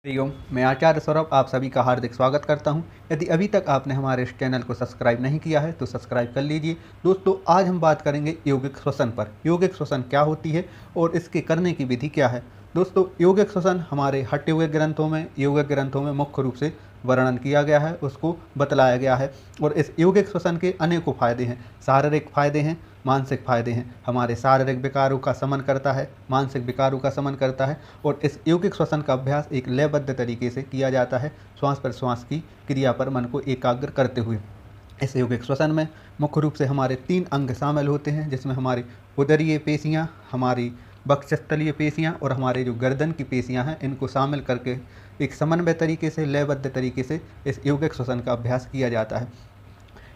हरिओम, मैं आचार्य सौरभ आप सभी का हार्दिक स्वागत करता हूं। यदि अभी तक आपने हमारे इस चैनल को सब्सक्राइब नहीं किया है तो सब्सक्राइब कर लीजिए। दोस्तों, आज हम बात करेंगे यौगिक श्वसन पर। यौगिक श्वसन क्या होती है और इसके करने की विधि क्या है। दोस्तों, यौगिक श्वसन हमारे हठ यौगिक ग्रंथों में मुख्य रूप से वर्णन किया गया है, उसको बतलाया गया है। और इस यौगिक श्वसन के अनेकों फायदे हैं। शारीरिक फायदे हैं, मानसिक फायदे हैं। हमारे शारीरिक विकारों का शमन करता है, मानसिक विकारों का शमन करता है। और इस यौगिक श्वसन का अभ्यास एक लयबद्ध तरीके से किया जाता है, श्वास प्रश्वास की क्रिया पर मन को एकाग्र करते हुए। इस यौगिक श्वसन में मुख्य रूप से हमारे 3 अंग शामिल होते हैं, जिसमें हमारी उदरीय पेशियाँ, हमारी वक्षस्थलीय पेशियाँ और हमारे जो गर्दन की पेशियाँ हैं, इनको शामिल करके एक समन्वय तरीके से, लयबद्ध तरीके से इस यौगिक श्वसन का अभ्यास किया जाता है।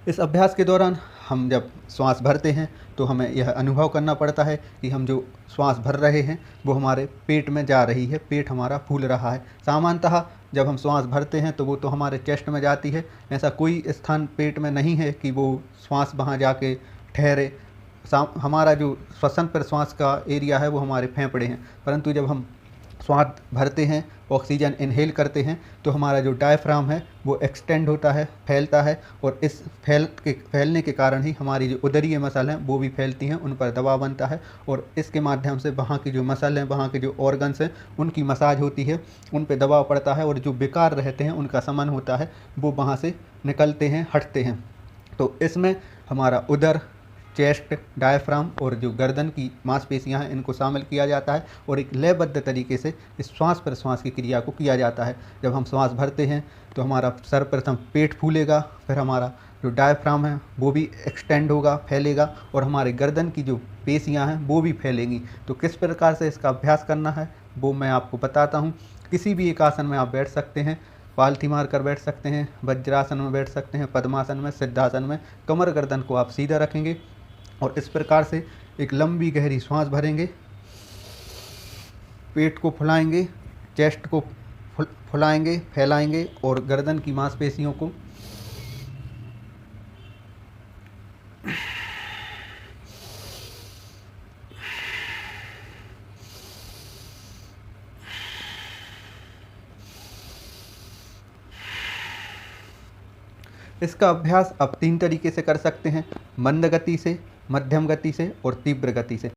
इस अभ्यास के दौरान हम जब श्वास भरते हैं तो हमें यह अनुभव करना पड़ता है कि हम जो श्वास भर रहे हैं वो हमारे पेट में जा रही है, पेट हमारा फूल रहा है। सामान्यतः जब हम श्वास भरते हैं तो वो तो हमारे चेस्ट में जाती है, ऐसा कोई स्थान पेट में नहीं है कि वो श्वास वहाँ जाके ठहरे। हमारा जो श्वसन प्रश्वास का एरिया है वो हमारे फेफड़े हैं, परंतु जब हम श्वास भरते हैं, ऑक्सीजन इनहेल करते हैं, तो हमारा जो डायफ्राम है वो एक्सटेंड होता है, फैलता है। और इस फैलने के कारण ही हमारी जो उदरीय मसल हैं वो भी फैलती हैं, उन पर दबाव बनता है। और इसके माध्यम से वहाँ की जो मसल हैं, वहाँ के जो ऑर्गन्स हैं, उनकी मसाज होती है, उन पर दबाव पड़ता है और जो विकार रहते हैं उनका शमन होता है, वो वहाँ से निकलते हैं, हटते हैं। तो इसमें हमारा उदर, चेस्ट, डायफ्राम और जो गर्दन की मांसपेशियां हैं, इनको शामिल किया जाता है और एक लयबद्ध तरीके से इस श्वास प्रश्वास की क्रिया को किया जाता है। जब हम श्वास भरते हैं तो हमारा सर्वप्रथम पेट फूलेगा, फिर हमारा जो डायफ्राम है वो भी एक्सटेंड होगा, फैलेगा, और हमारे गर्दन की जो पेशियां हैं वो भी फैलेंगी। तो किस प्रकार से इसका अभ्यास करना है वो मैं आपको बताता हूँ। किसी भी एक आसन में आप बैठ सकते हैं, पालथी मार कर बैठ सकते हैं, वज्रासन में बैठ सकते हैं, पद्मासन में, सिद्धासन में। कमर गर्दन को आप सीधा रखेंगे और इस प्रकार से एक लंबी गहरी सांस भरेंगे, पेट को फुलाएंगे, चेस्ट को फुलाएंगे, फैलाएंगे और गर्दन की मांसपेशियों को इसका अभ्यास आप 3 तरीके से कर सकते हैं, मंद गति से, मध्यम गति से और तीव्र गति से।